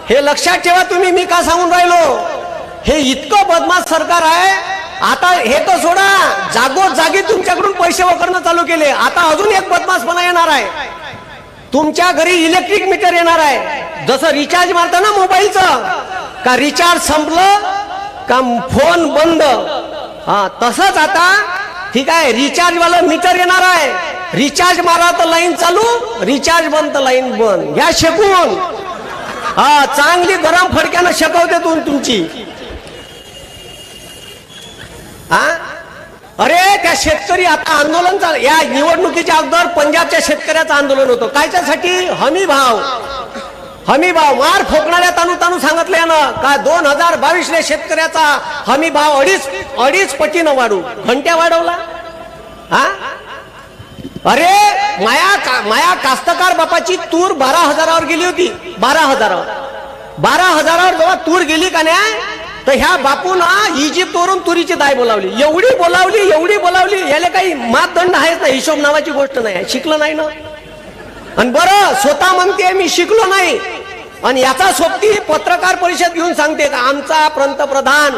हे लक्षात ठेवा तुम्ही. मी का सांगून राहिलो, हे इतकं बदमाश सरकार आहे. आता हे तर सोडा, जागोजागी तुमच्याकडून पैसे वकरणं चालू केले. आता अजून एक बदमाशपणा येणार आहे. तुमच्या घरी इलेक्ट्रिक मीटर येणार आहे. जसं रिचार्ज मारता ना मोबाईलचं, का रिचार्ज संपलं का फोन बंद, हा तसंच आता ठीक आहे रिचार्ज वाला मीटर येणार आहे. रिचार्ज मारा तर लाईन चालू, रिचार्ज बंद तर लाईन बंद. घ्या शेकून. हा चांगली गरम फडक्यानं शेकवते तुमची. हा अरे त्या शेतकरी आता आंदोलन चालू. या निवडणुकीच्या अगोदर पंजाबच्या शेतकऱ्याचं आंदोलन होतं. कायच्यासाठी? हमी भाव. हमी भाव मार फोकणाऱ्या तानू सांगितलं ना का 2022 शेतकऱ्याचा हमी भाव अडीच पटीनं वाढू. घंट्या वाढवला. हा अरे माया कास्तकार बापाची तूर 12,000वर गेली होती. 12,000वर जेव्हा तूर गेली का नाही, तर ह्या बापून इजिप्तवरून तुरीची दाय बोलावली. एवढी बोलावली याला काही मापदंड आहेच ना. हिशोब नावाची गोष्ट नाही. शिकलं नाही ना. आणि बरं स्वतः म्हणते मी शिकलो नाही, आणि याचा सोबती पत्रकार परिषद घेऊन सांगते का आमचा पंतप्रधान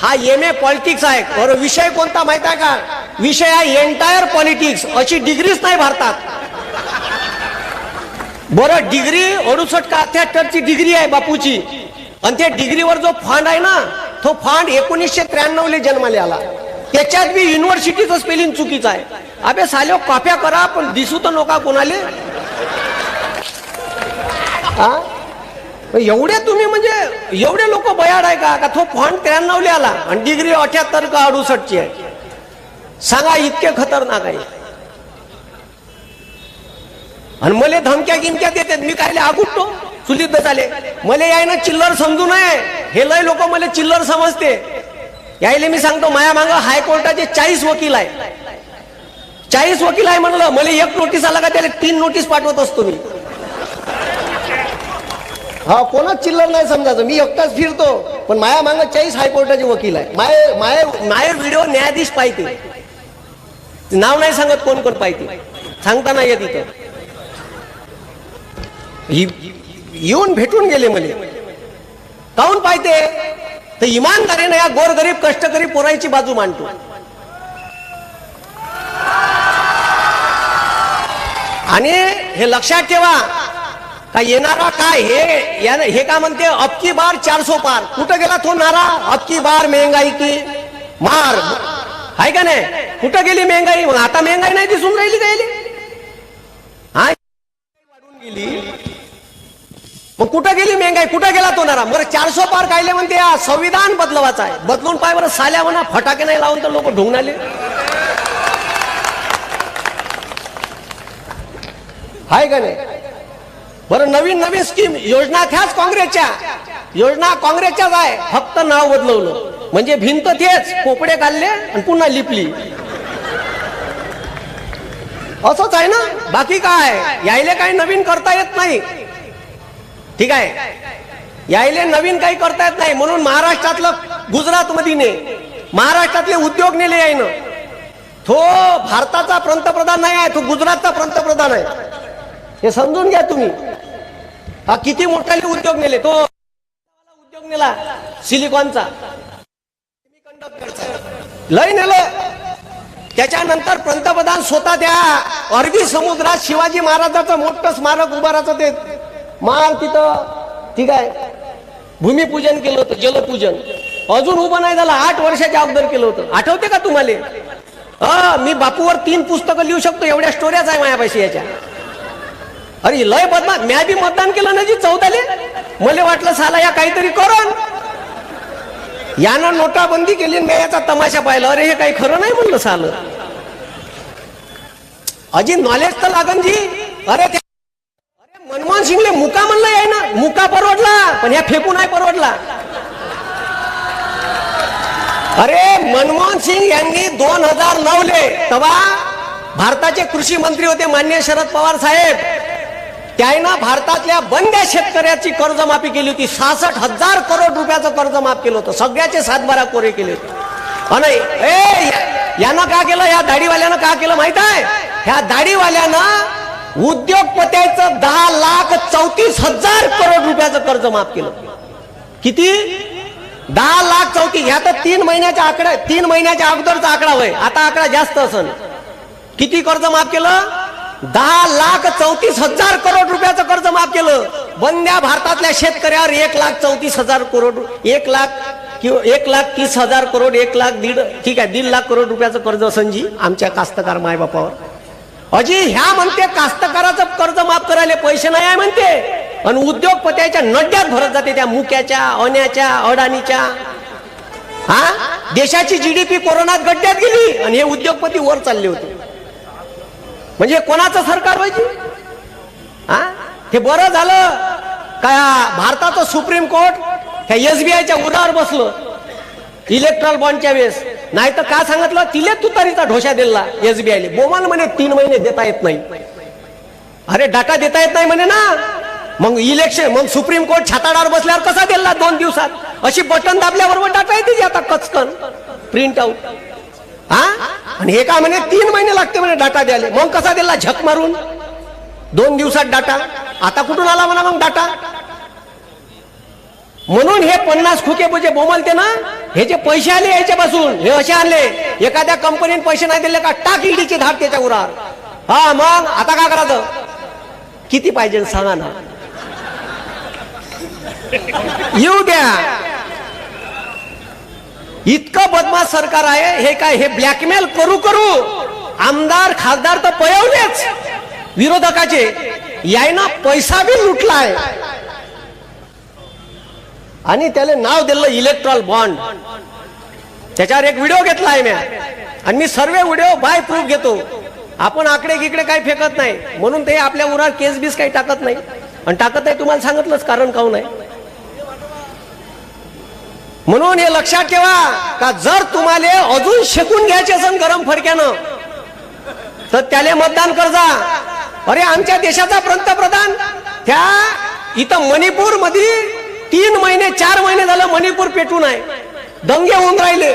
हा MA पॉलिटिक्स आहे. बरं विषय कोणता माहित आहे का? विषय आहे एंटायर पॉलिटिक्स. अशी डिग्रीच नाही भारतात. बरं डिग्री 68 का 78ची डिग्री आहे बापूची. आणि त्या डिग्रीवर जो फंड आहे ना, तो फंड 1993 जन्माला आला. त्याच्यात बी युनिव्हर्सिटीचं स्पेलिंग चुकीचं आहे. अबे साल्यो कॉप्या करा पण दिसू तर नका कोणाले. हा एवढे तुम्ही म्हणजे एवढे लोक बयाड आहे का? तो फंड 93 आला आणि डिग्री 78 का 68ची आहे. सांगा इतके खतरनाक आहे. आणि मला धमक्या गिमक्या देतात. मी कायले आगुटतो चुलीत बसाले. मला यायनं चिल्लर समजू नये. हे लय लोक मला चिल्लर समजते. यायले मी सांगतो माया मांग हायकोर्टाचे 40 वकील आहे. 40 वकील आहे म्हणलं. मला एक नोटीस आला का त्याला 3 नोटीस पाठवत असतो मी. हा कोणाच चिल्लर नाही समजायचं. मी एकटाच फिरतो पण माया मांग 40 हायकोर्टाचे वकील आहे. माय व्हिडिओ न्यायाधीश पाहिजे. नाव नाही सांगत कोण कोण पाहिजे, सांगता नाही येत. इथं येऊन भेटून गेले मले. काऊन पाहिजे तर इमानदारीने या गोरगरीब कष्टकरी पोरांची बाजू मांडतो. आणि हे लक्षात ठेवा का येणारा काय हे का म्हणते अबकी बार 400 पार. कुठं गेला तो नारा? अबकी बार महंगाई की मार आहे का नाही? कुठं गेली महंगाई? मग आता महंगाई नाही दिसून राहिली का? हा वाढून गेली. मग कुठं गेली महंगाई? कुठं गेला तो नारा? बरं 400 पार कायले म्हणते? या संविधान बदलवायचं आहे. बदलून पाय बरं साल्या म्हणा. फटाके नाही लावून तर लोक ढोंगून आले. आहे का नाही? बरं नवीन स्कीम योजना ह्याच काँग्रेसच्या काँग्रेसच्याच आहे. फक्त नाव बदलवलं. म्हणजे भिंत तेच पोपडे काढले आणि पुन्हा लिपली. असंच आहे ना. बाकी काय यायले काही नवीन करता येत नाही. ठीक आहे, यायले नवीन काही करता येत नाही. म्हणून महाराष्ट्रातलं गुजरात मध्ये महाराष्ट्रातले उद्योग नेले यायनं. तो भारताचा पंतप्रधान नाही आहे, तो गुजरातचा पंतप्रधान आहे. हे समजून घ्या तुम्ही. हा किती मोठाले उद्योग नेले. तो उद्योग नेला सिलिकॉनचा, लय नेलं. त्याच्यानंतर पंतप्रधान स्वतः त्या अरबी समुद्रात शिवाजी महाराजाचं मोठं स्मारक उभारायचं ते माल तिथं. ठीक आहे, भूमिपूजन केलं होतं, जलपूजन. अजून उभं नाही झालं. 8 वर्षाच्या अगोदर केलं होतं. आठवते का तुम्हाला? मी बापूवर 3 पुस्तकं लिहू शकतो एवढ्या स्टोऱ्याच आहे माझ्यापाशी याच्या. अरे लय बदमाश. म्या बी मतदान केलं ना जी 14ले. मला वाटलं साला या काहीतरी करून. यानं नोटाबंदी केली, मी याचा तमाशा पाहिला. अरे हे काही खरं नाही म्हणलं साल. अजी नॉलेज तर लागन जी. अरे मनमोहन सिंगले मुका म्हणलं आहे ना. मुका परवडला पण या फेकू नाही परवडला. अरे मनमोहन सिंग यांनी 2009ले तेव्हा भारताचे कृषी मंत्री होते माननीय शरद पवार साहेब. त्यानं भारतातल्या बंड्या शेतकऱ्याची कर्जमाफी केली होती. 66,000 करोड रुपयाचं कर्ज माफ केलं होतं. सगळ्याचे 7-12 कोरे केले होते. आणि यानं का केलं? या दाढीवाल्यानं का केलं माहित आहे? ह्या दाढीवाल्यानं उद्योगपत्याचं 10,34,000 करोड रुपयाचं कर्ज माफ केलं. किती? 10,34,000. ह्या तर 3 महिन्याच्या अगोदरचा आकडा होय. आता आकडा जास्त असेल. किती कर्ज माफ केलं? 10,34,000 करोड रुपयाचं कर्ज माफ केलं. बंद्या भारतातल्या शेतकऱ्यावर 1,34,000 करोड, 1,30,000 करोड, 1,50,000 लाख करोड रुपयाचं कर्ज संजी आमच्या कास्तकार मायबापावर. अजी ह्या म्हणते कास्तकाराचं कर्ज माफ करायला पैसे नाही आहे म्हणते, आणि उद्योगपत्याच्या नड्यात भरत जाते त्या मुक्याच्या, अण्याच्या, अडाणीच्या. देशाची जीडीपी कोरोनात गड्ड्यात गेली आणि हे उद्योगपती वर चालले होते. म्हणजे कोणाचं सरकार पाहिजे? हे बरं झालं काय भारताचं सुप्रीम कोर्ट ह्या एसबीआयच्या उरावर बसलं इलेक्ट्रॉल बॉन्डच्या वेळेस. नाही तर काय सांगितलं, तिले तुतारीचा ढोशा दिला एसबीआयले. बोमाल म्हणे 3 महिने देता येत नाही. अरे डाटा देता येत नाही म्हणे ना. मग मग सुप्रीम कोर्ट छाताडावर बसल्यावर कसा दिला 2 दिवसात? अशी बटन दाबल्याबरोबर डाटा येते आता कचकन प्रिंट आउट. आणि हे का म्हणे 3 महिने लागते म्हणे डाटा द्यायला. मग कसा दिला झक मारून 2 दिवसात डाटा? आता कुठून आला म्हणा मग डाटा? म्हणून हे 50 खुके म्हणजे बोमलते ना, हे जे पैसे आले याच्यापासून हे असे आणले. एखाद्या कंपनीने पैसे नाही दिले का टाक ईडीची धाड त्याच्या उरावर. मग आता काय करायचं? किती पाहिजे सांगा ना. येऊ द्या. इतकं बदमाश सरकार आहे हे. काय हे ब्लॅकमेल करू आमदार खासदार तर पळवलेच विरोधकाचे, यायना पैसा बी लुटलाय आणि त्याला नाव दिलं इलेक्ट्रॉल बॉन्ड. त्याच्यावर एक व्हिडिओ घेतला आहे मी, आणि मी सर्व व्हिडिओ बाय प्रूफ घेतो. आपण आकडे गिकडे काही फेकत नाही, म्हणून ते आपल्या उरावर केस बीस काही टाकत नाही. आणि टाकत नाही तुम्हाला सांगितलंच कारण काऊन आहे. म्हणून हे लक्षात ठेवा का जर तुम्हाला अजून शेकून घ्यायचे असेल गरम फडक्यानं तर त्याला मतदान करजा. अरे आमच्या देशाचा पंतप्रधान त्या इथं मणिपूर मध्ये 3 महिने 4 महिने झालं मणिपूर पेटून आहे, दंगे होऊन राहिले.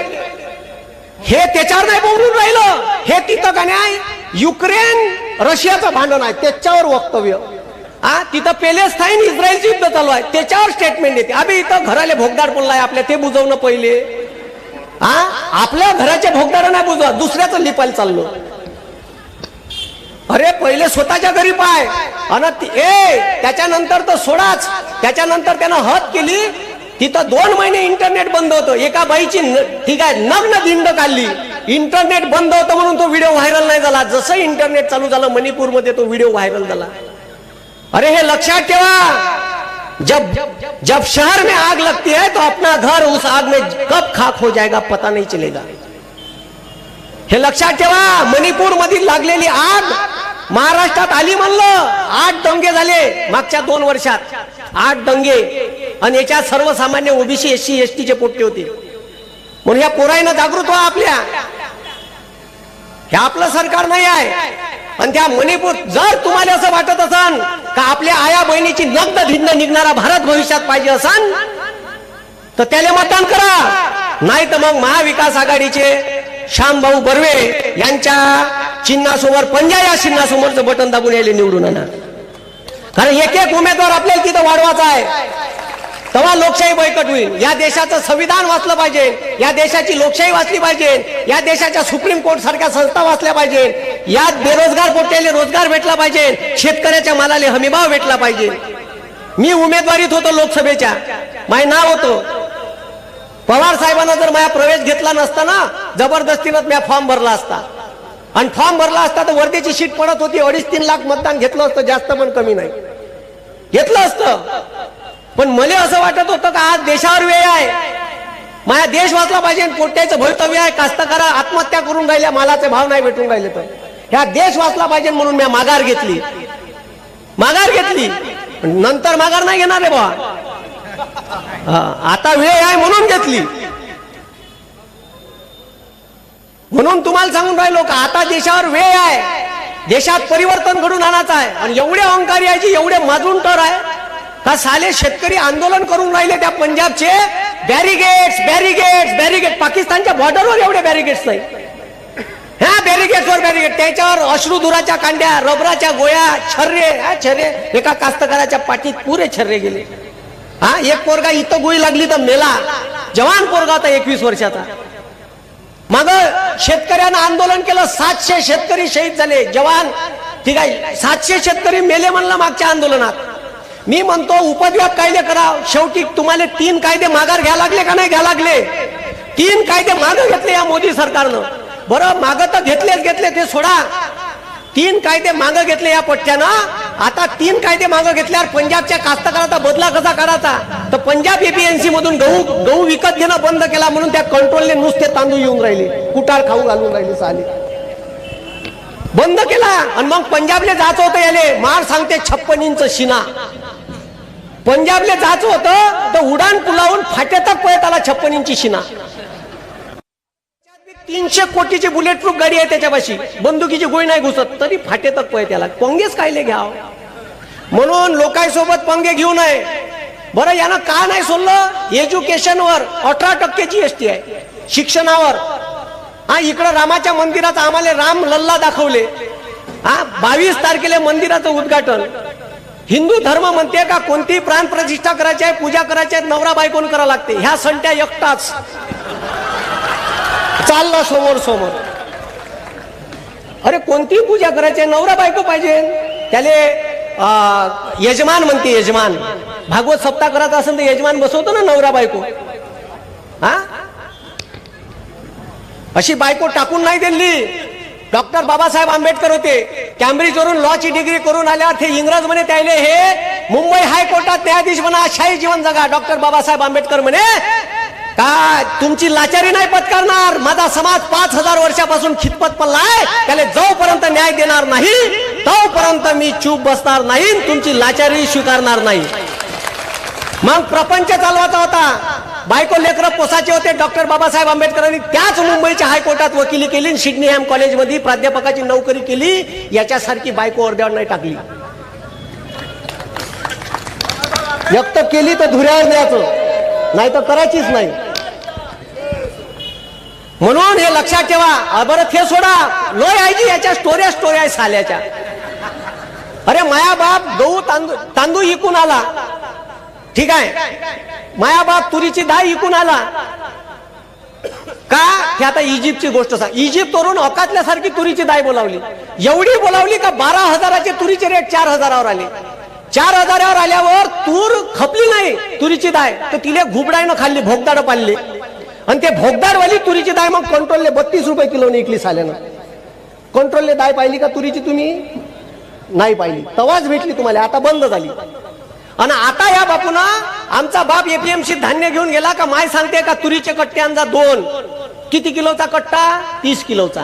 हे त्याच्यावर नाही बोलून राहिलं. हे तिथं का नाही युक्रेन रशियाचं भांडण आहे त्याच्यावर वक्तव्य. तिथं पॅलेस्टाईन इस्रायलचं युद्ध चालू आहे त्याच्यावर स्टेटमेंट देते. अबे इथं घराले भोगदार बोललाय आपल्या, ते बुजवणं पहिले. आपल्या घराचे भोगदार नाही बुजवा, दुसऱ्याचं लिपायला चाललो. अरे पहिले स्वतःच्या घरी पाय. त्याच्यानंतर तर सोडाच. त्याच्यानंतर त्यानं हद केली. तिथं 2 महिने इंटरनेट बंद होतं. एका बाईची ठीक आहे नग्न धिंड काढली. इंटरनेट बंद होतं म्हणून तो व्हिडिओ व्हायरल नाही झाला. जसं इंटरनेट चालू झालं मणिपूरमध्ये तो व्हिडिओ व्हायरल झाला. अरे हे लक्षात ठेवा, जब शहर में आग लगती है तो अपना घर उस आग में कब खाक हो जाएगा पता नहीं चलेगा. हे लक्षात ठेवा. मणिपूर मधील लागलेली आग महाराष्ट्रात आली म्हणलं. 8 दंगे झाले मागच्या 2 वर्षात. 8 दंगे, आणि याच्यात सर्वसामान्य ओबीसी SC ST चे पोट्टे होते. म्हणून या पोराईनं जागृत व्हा. आपल्या हे आपलं सरकार नाही आहे. आणि त्या मणिपूर जर तुम्हाला असं वाटत असन का आपल्या आया बहिणीची नग्न धिंड निघणारा भारत भविष्यात पाहिजे असन तर त्याला मतदान करा. नाही तर मग महाविकास आघाडीचे श्यामभाऊ बर्वे यांच्या चिन्हासमोर पंजा या चिन्हासमोरचं बटन दाबून यायला निवडून आणा. कारण एक उमेदवार आपल्याला तिथं वाढवायचा आहे. तेव्हा लोकशाही बळकट होईल. या देशाचं संविधान वाचलं पाहिजे, या देशाची लोकशाही वाचली पाहिजे, या देशाच्या सुप्रीम कोर्ट सारख्या संस्था वाचल्या पाहिजे, यात बेरोजगार पोट्याले रोजगार भेटला पाहिजे, शेतकऱ्याच्या मालाले हमीभाव भेटला पाहिजे. मी उमेदवारीत होतो लोकसभेच्या, माझे नाव होतं. पवार साहेबांना जर माझा प्रवेश घेतला नसता ना, जबरदस्तीनं मी फॉर्म भरला असता. आणि फॉर्म भरला असता तर वर्धेची सीट पडत होती. 2.5-3 लाख मतदान घेतलं असतं, जास्त पण कमी नाही घेतलं असतं. पण मला असं वाटत होतं का आज देशावर वेळ आहे, माझा देश वाचला पाहिजे, पोट्याचं भवितव्य आहे. कास्तकार आत्महत्या करून राहिल्या, मालाचे भाव नाही भेटून राहिले, तर ह्या देश वाचला पाहिजे म्हणून मी माघार घेतली. नंतर माघार नाही घेणार रे बा. आता वेळ आहे म्हणून घेतली. म्हणून तुम्हाला सांगून राहिलो का आता देशावर वेळ आहे, देशात परिवर्तन घडून आणायचं आहे. आणि एवढे अहंकारी आहे, एवढे माजून तर आहे का साले शेतकरी आंदोलन करून राहिले त्या पंजाबचे. बॅरिगेट्स बॅरिगेट्स बॅरिगेट, पाकिस्तानच्या बॉर्डरवर एवढे बॅरिगेट्स नाही. ह्या बॅरिगेट बॅरिगेटवर बॅरिगेट, त्याच्यावर अश्रुधुराच्या कांड्या, रबराच्या गोळ्या, छर्रे एका कास्तकाराच्या पाठीत पुरे छर्रे गेले. हा, एक पोरगा इथं गोळी लागली तर मेला, जवान पोरगा होता 21 वर्षाचा. मग शेतकऱ्यांना आंदोलन केलं, 700 शेतकरी शहीद झाले, जवान. ठीक आहे, 700 शेतकरी मेले म्हणलं मागच्या आंदोलनात. मी म्हणतो उपद्व्याप कायदे करा. शेवटी तुम्हाला 3 कायदे माघार घ्या लागले का नाही घ्या लागले? 3 कायदे मागे घेतले या मोदी सरकारनं. बरं, मागं तर घेतले ते सोडा. 3 कायदे मागं घेतले या पट्ट्यानं. आता 3 कायदे मागं घेतल्यावर पंजाबच्या कास्तकाराचा बदला कसा काढायचा? तर पंजाब एपीएमसी मधून गहू विकत घेणं बंद केला, म्हणून त्या कंट्रोलने नुसते तांदूळ येऊन राहिले, कुटार खाऊ घालून राहिले, साले बंद केला. आणि मग पंजाबले जायचं होतं, याले मार सांगते 56 इंच शिना. पंजाबले जायचं होतं तर उडान पुलावून फाट्यातच पळत आला 56 इंची शिना. 300 कोटीची बुलेट प्रूफ गाडी आहे त्याच्यापाशी, बंदुकीची गोळी नाही घुसत, तरी फाट्यातच पळत आला. पंगेच कायले घ्याव? म्हणून लोकांसोबत पंगे घेऊ नये. बरं, यानं का नाही सोडलं? एज्युकेशनवर 18% GST आहे, शिक्षणावर. हा, इकडं रामाच्या मंदिराचं आम्हाला राम लल्ला दाखवले. हा, 22 तारखेला मंदिराचं उद्घाटन. हिंदू धर्म म्हणते का कोणती प्राण प्रतिष्ठा करायची आहे, पूजा करायची आहे, नवरा बायकोन करावं लागते. ह्या संट्या एकटाच चालला समोर. अरे कोणती पूजा करायची आहे, नवरा बायको पाहिजे. त्याले यजमान म्हणते, यजमान. भागवत सप्ताह करायचा असेल तर यजमान बसवतो ना, नवरा बायको. हा, अशी बायको टाकून नाही दिली. डॉक्टर बाबासाहेब आंबेडकर होते, कॅम्ब्रिज वरून लॉची डिग्री करून आल्यावर ते इंग्रज म्हणे त्याले हे मुंबई हायकोर्टात न्यायाधीश म्हणा, शाही जीवन जगा. डॉक्टर बाबासाहेब आंबेडकर म्हणे का तुमची लाचारी नाही पत्करणार, माझा समाज 5000 वर्षापासून खितपत पडलाय, त्याला जोपर्यंत न्याय देणार नाही तोपर्यंत मी चूप बसणार नाही, तुमची लाचारी स्वीकारणार नाही. मग प्रपंच चालवायचा होता, बायको लेकरं पोसाचे होते. डॉक्टर बाबासाहेब आंबेडकरांनी त्याच मुंबईच्या हायकोर्टात वकिली केली, सिडनीहॅम कॉलेजमध्ये प्राध्यापकाची नोकरी केली. याच्यासारखी बायको अर्ध्यावर नाही टाकली. व्यक्त केली तर धुऱ्यावर द्यायचं, नाही तर करायचीच नाही. म्हणून हे लक्षात ठेवा. बरं, ते सोडा, लोय आहे याच्या स्टोऱ्या आहे साल्याच्या. अरे माया बाप गहू तांदूळ इकून आला, ठीक आहे, माया बाप तुरीची डाळ इकून आला का? ते आता इजिप्तची गोष्ट सांग. इजिप्त वरून अकातल्यासारखी तुरीची डाळ बोलावली, एवढी बोलावली का 12,000चे तुरीचे रेट 4,000वर आले. 4,000वर आल्यावर तूर खपली नाही तुरीची डाळ, तर तिले घुबडायनं खाल्ली, भोगदाड पाडले. आणि ते भोगदाडवाली तुरीची डाळ मग कंट्रोलले 32 रुपये किलोने विकली साल्यानं. कंट्रोलले डाळ पाहिली का तुरीची? तुम्ही नाही पाहिली, तवाच भेटली तुम्हाला, आता बंद झाली. आणि आता या बापूना आमचा बाप एपीएमसी धान्य घेऊन गेला का माय सांगते का तुरीचे कट्टे आणजा 2. किती किलोचा कट्टा? 30 किलोचा.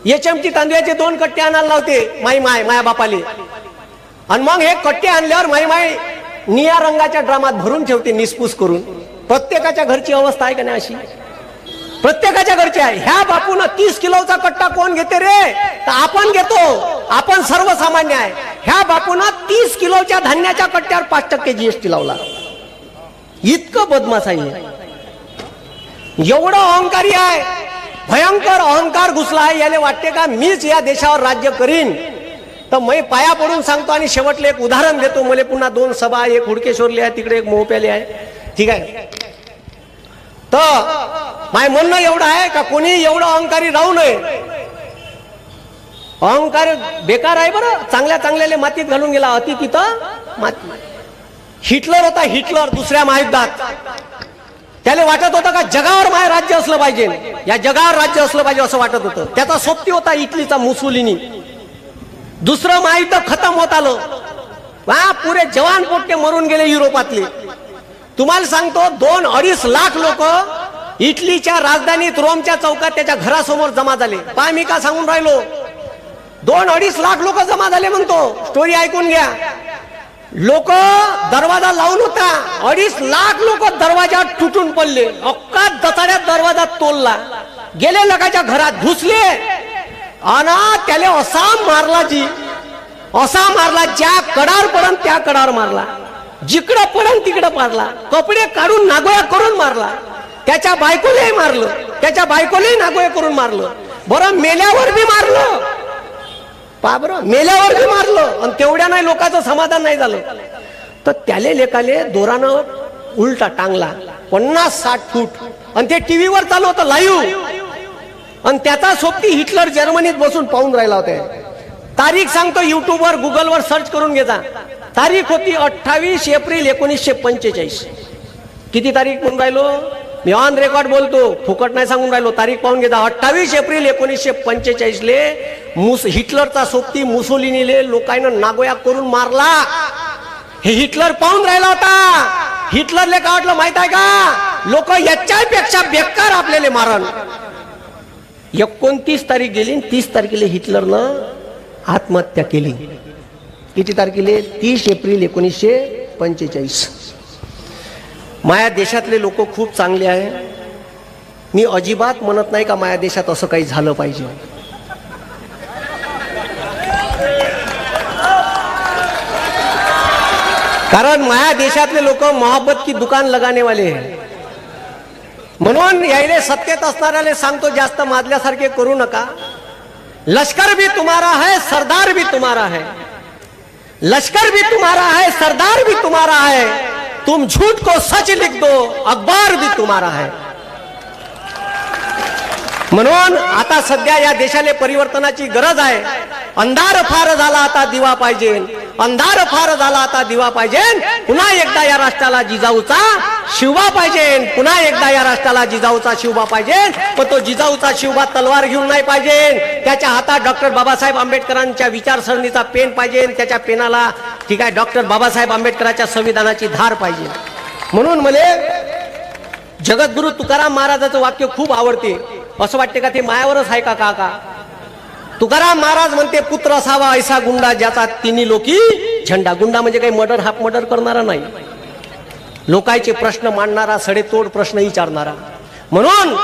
एचएमटी तांदूळाचे 2 कट्टे आणायला लावते माया बापाले. आणि मग हे कट्टे आणल्यावर माय निळ्या रंगाच्या ड्रामात भरून ठेवते, निसपूस करून. प्रत्येकाच्या घरची अवस्था आहे का नाही अशी? प्रत्येकाच्या घरची आहे. ह्या बापून 30 किलोचा कट्टा कोण घेते रे? तर आपण घेतो, आपण सर्वसामान्य आहे. ह्या बापून 30 किलोच्या धान्याच्या कट्ट्यावर 5% GST लावला. इतकं बदमाश आहे, एवढं अहंकारी आहे, भयंकर अहंकार घुसला आहे. याला वाटते का मीच या देशावर राज्य करीन? तर मी पाया पडून सांगतो आणि शेवटले एक उदाहरण देतो. मला पुन्हा 2 सभा, एक हुडकेश्वरली आहे, तिकडे एक मोहप्याली आहे, ठीक आहे. तर माय म्हणणं एवढं आहे का कोणी एवढं अहंकारी राहू नये. अहंकार बेकार आहे. बरं, चांगल्याले मातीत घालून गेला, अति तिथं माती. हिटलर होता, हिटलर दुसऱ्या महायुद्धात. त्याला वाटत होतं का जगावर माय राज्य असलं पाहिजे, या जगावर राज्य असलं पाहिजे असं वाटत होतं. त्याचा सोबती होता इटलीचा मुसोलिनी. दुसरं महायुद्ध खतम होत आलं, पुरे जवान पोट्टे मरून गेले युरोपातले. तुम्हाला सांगतो 2-2.5 लाख लोक इटलीच्या राजधानीत रोमच्या चौकात त्याच्या घरासमोर जमा झाले. पहा मी का सांगून राहिलो, 2-2.5 लाख लोक जमा झाले म्हणतो. स्टोरी ऐकून घ्या. लोक दरवाजा लावून होता, 2.5 लाख लोक दरवाजा तुटून पडले. अक्का दचाड्यात दरवाजा तोडला, गेले लोकांच्या घरात घुसले आणि त्याला असा मारला असा मारला, ज्या कडार पडन त्या कडार मारला, जिकडं पडन तिकडं मारला, कपडे काढून नागोया करून मारला. त्याच्या बायकोलाही मारलं, त्याच्या बायकोलाही नागोया करून मारलं. बरं मेल्यावर बी मारलं, पहा बरं मेल्यावर बी मारलं आणि तेवढ्या नाही लोकांचं समाधान नाही झालं तर त्याले लेखाले दोरानं उलटा टांगला 50-60 फूट आणि ते टीव्हीवर चालू होतं लाईव्ह आणि त्याचा सोबती हिटलर जर्मनीत बसून पाहून राहिला होता. तारीख सांगतो, युट्यूबवर गुगलवर सर्च करून घ्या. तारीख होती 28 एप्रिल 1945. किती तारीख म्हणून राहिलो मी, ऑन रेकॉर्ड बोलतो, फुकट नाही सांगून राहिलो. तारीख पाहून घ्या. 28 एप्रिल 1945 ले हिटलरचा सोबती मुसोलिनीले लोकांना नागोया करून मारला. हे हिटलर पाहून राहिला होता. हिटलरले काय वाटलं माहित आहे का, लोक याच्यापेक्षा बेकार आपल्याला मारण. 29 तारीख गेली, 30 तारखेला हिटलरनं आत्महत्या केली. किती तारखेला? 30 एप्रिल 1945. माया देशातले लोक खूप चांगले आहे. मी अजिबात म्हणत नाही का माया देशात असं काही झालं पाहिजे. कारण माया देशातले लोक मोहब्बत की दुकान लगाने वाले हैं. म्हणून यायले सत्तेत असणाऱ्याले सांगतो, जास्त माजल्यासारखे करू नका. लश्कर भी तुम्हारा है, सरदार भी तुम्हारा है. लश्कर भी तुम्हारा है, सरदार भी तुम्हारा है. तुम झूठ को सच लिख दो, अखबार भी तुम्हारा है. म्हणून आता सध्या या देशाला परिवर्तनाची गरज आहे. अंधार फार झाला आता दिवा पाहिजे, अंधार फार झाला आता दिवा पाहिजे. पुन्हा एकदा या राष्ट्राला जिजाऊचा शिवबा पाहिजे, पुन्हा एकदा या राष्ट्राला जिजाऊचा शिवबा पाहिजे. पण तो जिजाऊचा शिवबा तलवार घेऊन नाही पाहिजे. त्याच्या हातात डॉक्टर बाबासाहेब आंबेडकरांच्या विचारसरणीचा पेन पाहिजे. त्याच्या पेनाला ठीक आहे डॉक्टर बाबासाहेब आंबेडकरांच्या संविधानाची धार पाहिजे. म्हणून मला जगद्गुरु तुकाराम महाराजाचं वाक्य खूप आवडते. असं वाटते का ते मायावरच आहे का काका. तुकाराम महाराज म्हणते, पुत्र असावा ऐसा गुंडा ज्याचा तिन्ही लोकी झंडा. गुंडा म्हणजे काही मर्डर हाफ मर्डर करणारा नाही, लोकांचे प्रश्न मांडणारा, सडेतोड प्रश्न विचारणारा. म्हणून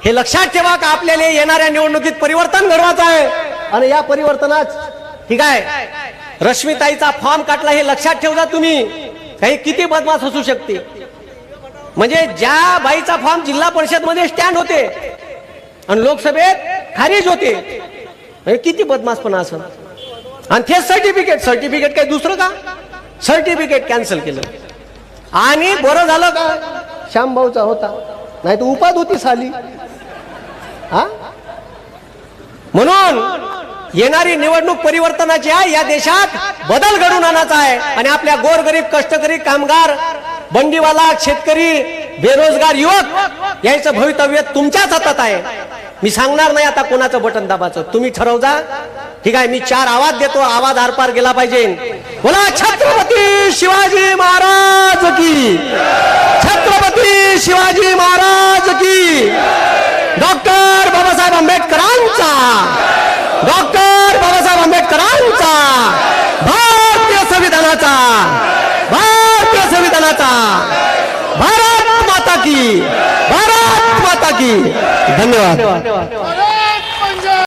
हे लक्षात ठेवा का आपल्याला येणाऱ्या निवडणुकीत परिवर्तन घडवायचं आहे. आणि या परिवर्तनात ठीक आहे रश्मिताईचा फॉर्म काढला हे लक्षात ठेवा तुम्ही. काही किती बदमाश असू शकते. म्हणजे ज्या बाईचा फॉर्म जिल्हा परिषद मध्ये स्टँड होते आणि लोकसभेत खारिज होते, किती बदमाशपणा असं. आणि ते सर्टिफिकेट काय दुसरं का, सर्टिफिकेट कॅन्सल केलं. आणि बरं झालं का श्यामभाऊचा होता, नाही तर उपाध होती साली. हा म्हणून येणारी निवडणूक परिवर्तनाची आहे. या देशात बदल घडून आणायचा आहे. आणि आपल्या गोरगरीब कष्टकरी कामगार, बंडीवाला, शेतकरी, बेरोजगार युवक याचं भवितव्य तुमच्याच हातात आहे. मी सांगणार नाही आता कोणाचं बटन दाबाचं, तुम्ही ठरवजा. ठीक आहे, मी 4 आवाज देतो, आवाज आरपार गेला पाहिजे. बोला छत्रपती शिवाजी महाराज की, छत्रपती शिवाजी महाराज की, डॉक्टर बाबासाहेब आंबेडकरांचा, डॉक्टर बाबासाहेब आंबेडकरांचा, भारतीय संविधानाचा, भारतीय संविधानाचा, भारत माता की, भारत माता की. धन्यवाद.